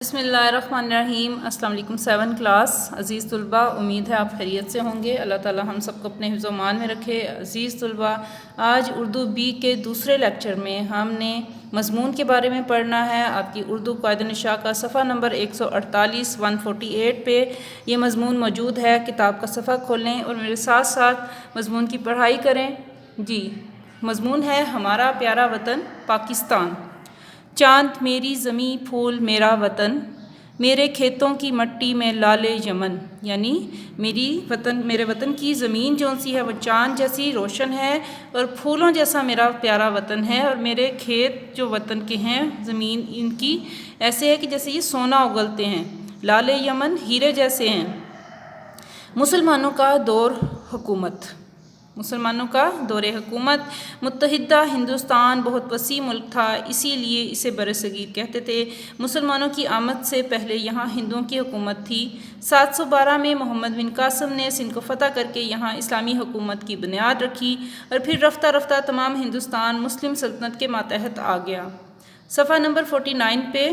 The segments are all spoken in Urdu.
بسم اللہ الرحمن الرحیم۔ السلام علیکم 7 کلاس عزیز طلباء، امید ہے آپ خیریت سے ہوں گے۔ اللہ تعالی ہم سب کو اپنے حفظ و امان میں رکھے۔ عزیز طلباء، آج اردو بی کے دوسرے لیکچر میں ہم نے مضمون کے بارے میں پڑھنا ہے۔ آپ کی اردو قاعدہ نشاء کا صفحہ نمبر 148 148 پہ یہ مضمون موجود ہے۔ کتاب کا صفحہ کھولیں اور میرے ساتھ ساتھ مضمون کی پڑھائی کریں۔ جی، مضمون ہے ہمارا پیارا وطن پاکستان۔ چاند میری زمیں پھول میرا وطن، میرے کھیتوں کی مٹی میں لال یمن، یعنی میرے وطن کی زمین جو سی ہے وہ چاند جیسی روشن ہے اور پھولوں جیسا میرا پیارا وطن ہے، اور میرے کھیت جو وطن کے ہیں زمین ان کی ایسے ہے کہ جیسے یہ سونا اگلتے ہیں، لال یمن ہیرے جیسے ہیں۔ مسلمانوں کا دور حکومت متحدہ ہندوستان بہت وسیع ملک تھا، اسی لیے اسے برصغیر کہتے تھے۔ مسلمانوں کی آمد سے پہلے یہاں ہندوؤں کی حکومت تھی۔ 712 میں محمد بن قاسم نے سندھ کو فتح کر کے یہاں اسلامی حکومت کی بنیاد رکھی، اور پھر رفتہ رفتہ تمام ہندوستان مسلم سلطنت کے ماتحت آ گیا۔ صفحہ نمبر 49 پہ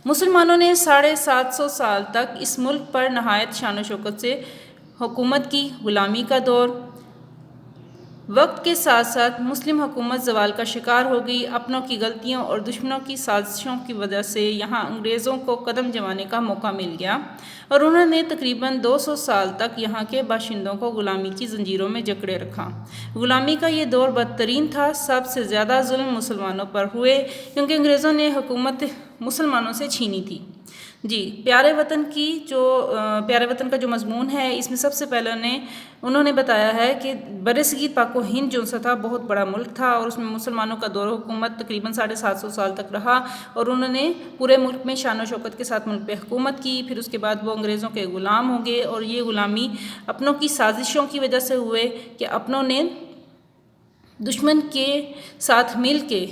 مسلمانوں نے 750 سال تک اس ملک پر نہایت شان و شوکت سے حکومت کی۔ غلامی کا دور۔ وقت کے ساتھ ساتھ مسلم حکومت زوال کا شکار ہو گئی۔ اپنوں کی غلطیوں اور دشمنوں کی سازشوں کی وجہ سے یہاں انگریزوں کو قدم جمانے کا موقع مل گیا، اور انہوں نے تقریباً 200 سال تک یہاں کے باشندوں کو غلامی کی زنجیروں میں جکڑے رکھا۔ غلامی کا یہ دور بدترین تھا۔ سب سے زیادہ ظلم مسلمانوں پر ہوئے، کیونکہ انگریزوں نے حکومت مسلمانوں سے چھینی تھی۔ جی، پیارے وطن کا جو مضمون ہے، اس میں سب سے پہلے انہوں نے بتایا ہے کہ برصغیر پاک و ہند جو سا تھا بہت بڑا ملک تھا، اور اس میں مسلمانوں کا دور حکومت تقریباً 750 سال تک رہا، اور انہوں نے پورے ملک میں شان و شوکت کے ساتھ ملک پہ حکومت کی۔ پھر اس کے بعد وہ انگریزوں کے غلام ہوں گے، اور یہ غلامی اپنوں کی سازشوں کی وجہ سے ہوئے کہ اپنوں نے دشمن کے ساتھ مل کے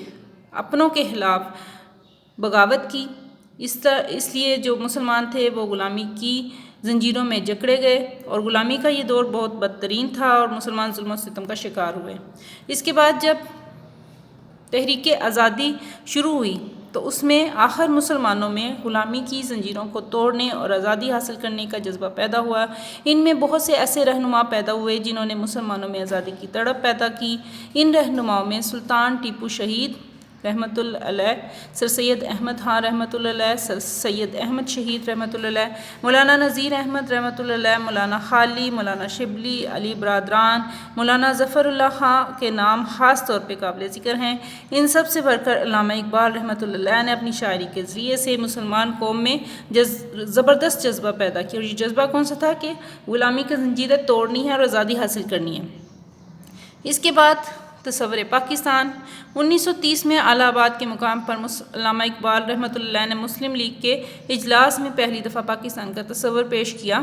اپنوں کے خلاف بغاوت کی۔ اس لیے جو مسلمان تھے وہ غلامی کی زنجیروں میں جکڑے گئے، اور غلامی کا یہ دور بہت بدترین تھا، اور مسلمان ظلم و ستم کا شکار ہوئے۔ اس کے بعد جب تحریک آزادی شروع ہوئی تو اس میں آخر مسلمانوں میں غلامی کی زنجیروں کو توڑنے اور آزادی حاصل کرنے کا جذبہ پیدا ہوا۔ ان میں بہت سے ایسے رہنما پیدا ہوئے جنہوں نے مسلمانوں میں آزادی کی تڑپ پیدا کی۔ ان رہنماؤں میں سلطان ٹیپو شہید رحمۃ اللہ علیہ، سر سید احمد خان رحمۃ اللہ علیہ، سر سید احمد شہید رحمۃ اللہ علیہ، مولانا نذیر احمد رحمۃ اللہ علیہ، مولانا خالی، مولانا شبلی، علی برادران، مولانا ظفر اللہ خان کے نام خاص طور پہ قابل ذکر ہیں۔ ان سب سے بڑھ کر علامہ اقبال رحمۃ اللہ علیہ نے اپنی شاعری کے ذریعے سے مسلمان قوم میں زبردست جذبہ پیدا کیا، اور یہ جذبہ کون سا تھا کہ غلامی کی زنجیریں توڑنی ہے اور آزادی حاصل کرنی ہے۔ اس کے بعد تصور پاکستان۔ 1930 میں الہ آباد کے مقام پر علامہ اقبال رحمۃ اللہ علیہ نے مسلم لیگ کے اجلاس میں پہلی دفعہ پاکستان کا تصور پیش کیا،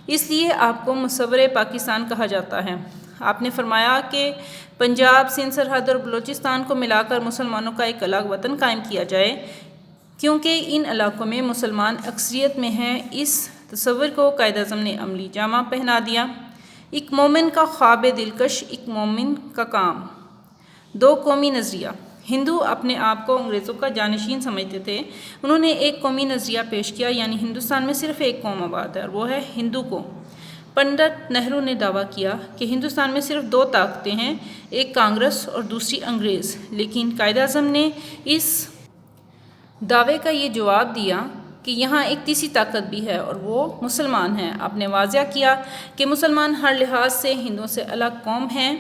اس لیے آپ کو مصور پاکستان کہا جاتا ہے۔ آپ نے فرمایا کہ پنجاب، سندھ سرحد اور بلوچستان کو ملا کر مسلمانوں کا ایک الگ وطن قائم کیا جائے، کیونکہ ان علاقوں میں مسلمان اکثریت میں ہیں۔ اس تصور کو قائد اعظم نے عملی جامہ پہنا دیا۔ ایک مومن کا خواب دلکش، ایک مومن کا کام۔ دو قومی نظریہ۔ ہندو اپنے آپ کو انگریزوں کا جانشین سمجھتے تھے۔ انہوں نے ایک قومی نظریہ پیش کیا، یعنی ہندوستان میں صرف ایک قوم آباد ہے، اور وہ ہے ہندو قوم۔ پنڈت نہرو نے دعویٰ کیا کہ ہندوستان میں صرف دو طاقتیں ہیں، ایک کانگریس اور دوسری انگریز، لیکن قائد اعظم نے اس دعوے کا یہ جواب دیا کہ یہاں ایک تیسری طاقت بھی ہے، اور وہ مسلمان ہیں۔ آپ نے واضح کیا کہ مسلمان ہر لحاظ سے ہندوؤں سے الگ قوم ہیں۔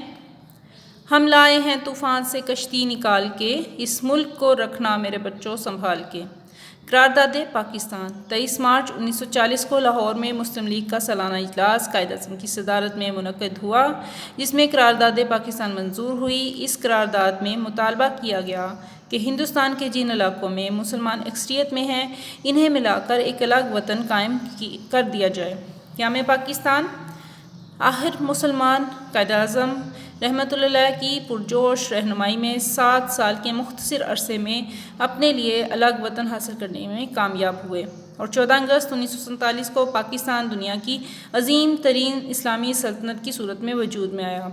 ہم لائے ہیں طوفان سے کشتی نکال کے، اس ملک کو رکھنا میرے بچوں سنبھال کے۔ قرارداد پاکستان۔ 23 مارچ 1940 کو لاہور میں مسلم لیگ کا سالانہ اجلاس قائد اعظم کی صدارت میں منعقد ہوا، جس میں قرارداد پاکستان منظور ہوئی۔ اس قرارداد میں مطالبہ کیا گیا کہ ہندوستان کے جن علاقوں میں مسلمان اکثریت میں ہیں، انہیں ملا کر ایک الگ وطن قائم کر دیا جائے۔ قیام پاکستان۔ آخر مسلمان قائد اعظم رحمۃ اللہ علیہ کی پرجوش رہنمائی میں 7 سال کے مختصر عرصے میں اپنے لیے الگ وطن حاصل کرنے میں کامیاب ہوئے، اور 14 اگست 1947 کو پاکستان دنیا کی عظیم ترین اسلامی سلطنت کی صورت میں وجود میں آیا۔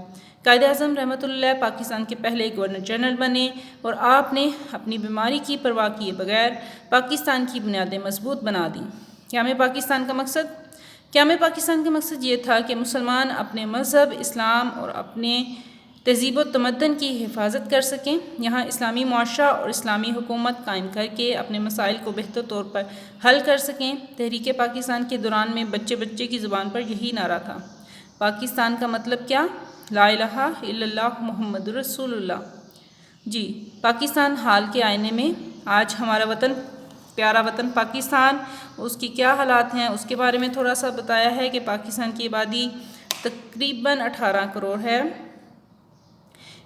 قائد اعظم رحمۃ اللہ پاکستان کے پہلے گورنر جنرل بنے اور آپ نے اپنی بیماری کی پرواہ کیے بغیر پاکستان کی بنیادیں مضبوط بنا دیں۔ قیام پاکستان کا مقصد یہ تھا کہ مسلمان اپنے مذہب اسلام اور اپنے تہذیب و تمدن کی حفاظت کر سکیں، یہاں اسلامی معاشرہ اور اسلامی حکومت قائم کر کے اپنے مسائل کو بہتر طور پر حل کر سکیں۔ تحریک پاکستان کے دوران میں بچے بچے کی زبان پر یہی نعرہ تھا، پاکستان کا مطلب کیا؟ لا الہ الا اللہ محمد رسول اللہ۔ جی، پاکستان حال کے آئینے میں آج ہمارا وطن، پیارا وطن پاکستان، اس کی کیا حالات ہیں اس کے بارے میں تھوڑا سا بتایا ہے کہ پاکستان کی آبادی تقریباً 18 کروڑ ہے۔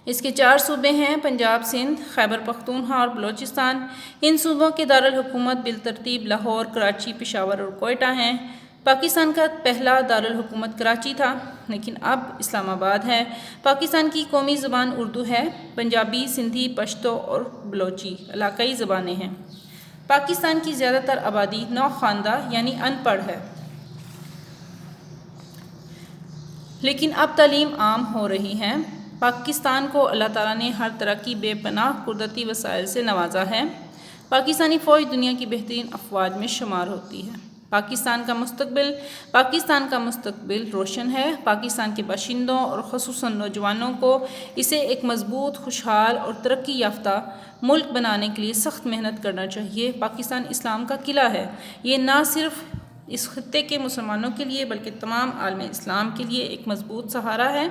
اس کے 4 صوبے ہیں، پنجاب، سندھ، خیبر پختونخوا اور بلوچستان۔ ان صوبوں کے دارالحکومت بالترتیب لاہور، کراچی، پشاور اور کوئٹہ ہیں۔ پاکستان کا پہلا دارالحکومت کراچی تھا، لیکن اب اسلام آباد ہے۔ پاکستان کی قومی زبان اردو ہے، پنجابی، سندھی، پشتو اور بلوچی علاقائی زبانیں ہیں۔ پاکستان کی زیادہ تر آبادی نوخواندہ یعنی ان پڑھ ہے، لیکن اب تعلیم عام ہو رہی ہے۔ پاکستان کو اللہ تعالیٰ نے ہر طرح کی بے پناہ قدرتی وسائل سے نوازا ہے۔ پاکستانی فوج دنیا کی بہترین افواج میں شمار ہوتی ہے۔ پاکستان کا مستقبل روشن ہے۔ پاکستان کے باشندوں اور خصوصاً نوجوانوں کو اسے ایک مضبوط، خوشحال اور ترقی یافتہ ملک بنانے کے لیے سخت محنت کرنا چاہیے۔ پاکستان اسلام کا قلعہ ہے، یہ نہ صرف اس خطے کے مسلمانوں کے لیے بلکہ تمام عالم اسلام کے لیے ایک مضبوط سہارا ہے۔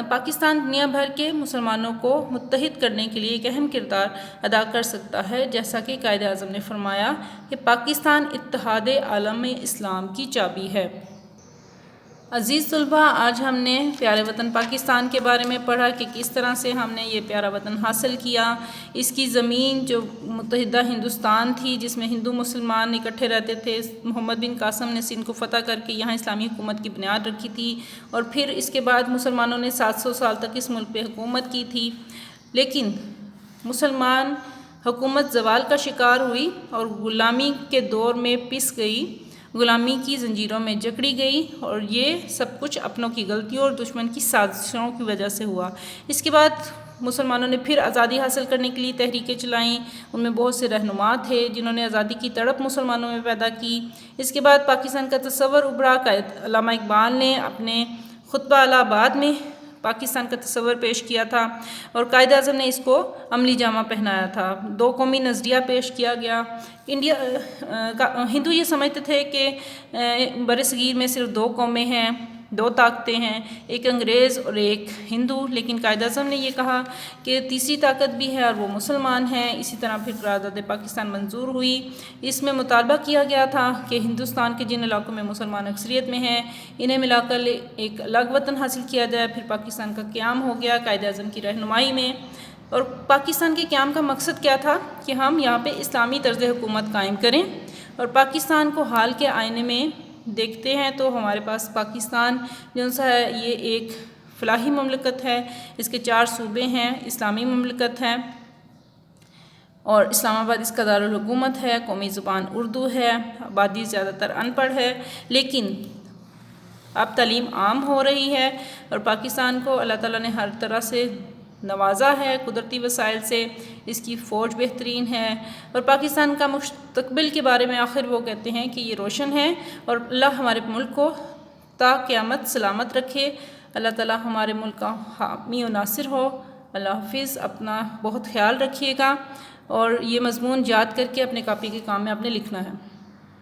پاکستان دنیا بھر کے مسلمانوں کو متحد کرنے کے لیے ایک اہم کردار ادا کر سکتا ہے، جیسا کہ قائد اعظم نے فرمایا کہ پاکستان اتحاد عالم اسلام کی چابی ہے۔ عزیز طلباء، آج ہم نے پیارے وطن پاکستان کے بارے میں پڑھا کہ کس طرح سے ہم نے یہ پیارا وطن حاصل کیا۔ اس کی زمین جو متحدہ ہندوستان تھی، جس میں ہندو مسلمان اکٹھے رہتے تھے، محمد بن قاسم نے سندھ کو فتح کر کے یہاں اسلامی حکومت کی بنیاد رکھی تھی، اور پھر اس کے بعد مسلمانوں نے 700 سال تک اس ملک پہ حکومت کی تھی۔ لیکن مسلمان حکومت زوال کا شکار ہوئی اور غلامی کے دور میں پس گئی، غلامی کی زنجیروں میں جکڑی گئی، اور یہ سب کچھ اپنوں کی غلطیوں اور دشمن کی سازشوں کی وجہ سے ہوا۔ اس کے بعد مسلمانوں نے پھر آزادی حاصل کرنے کے لیے تحریکیں چلائیں، ان میں بہت سے رہنما تھے جنہوں نے آزادی کی تڑپ مسلمانوں میں پیدا کی۔ اس کے بعد پاکستان کا تصور ابھرا، علامہ اقبال نے اپنے خطبہ الہ آباد میں پاکستان کا تصور پیش کیا تھا، اور قائد اعظم نے اس کو عملی جامہ پہنایا تھا۔ 2 قومی نظریہ پیش کیا گیا۔ ہندو یہ سمجھتے تھے کہ بر صغیر میں صرف 2 قومیں ہیں، 2 طاقتیں ہیں، ایک انگریز اور ایک ہندو، لیکن قائد اعظم نے یہ کہا کہ تیسری طاقت بھی ہے اور وہ مسلمان ہیں۔ اسی طرح پھر قرارداد پاکستان منظور ہوئی۔ اس میں مطالبہ کیا گیا تھا کہ ہندوستان کے جن علاقوں میں مسلمان اکثریت میں ہیں، انہیں ملا کر ایک الگ وطن حاصل کیا جائے۔ پھر پاکستان کا قیام ہو گیا قائد اعظم کی رہنمائی میں۔ اور پاکستان کے قیام کا مقصد کیا تھا کہ ہم یہاں پہ اسلامی طرز حکومت قائم کریں، اور پاکستان کو حال کے آئینے میں دیکھتے ہیں تو ہمارے پاس پاکستان جو سا ہے یہ ایک فلاحی مملکت ہے، اس کے 4 صوبے ہیں، اسلامی مملکت ہے، اور اسلام آباد اس کا دارالحکومت ہے، قومی زبان اردو ہے، آبادی زیادہ تر ان پڑھ ہے، لیکن اب تعلیم عام ہو رہی ہے، اور پاکستان کو اللہ تعالیٰ نے ہر طرح سے نوازا ہے قدرتی وسائل سے، اس کی فوج بہترین ہے، اور پاکستان کا مستقبل کے بارے میں آخر وہ کہتے ہیں کہ یہ روشن ہے، اور اللہ ہمارے ملک کو تا قیامت سلامت رکھے۔ اللہ تعالیٰ ہمارے ملک کا حامی و ناصر ہو۔ اللہ حافظ، اپنا بہت خیال رکھیے گا، اور یہ مضمون یاد کر کے اپنے کاپی کے کام میں آپ نے لکھنا ہے۔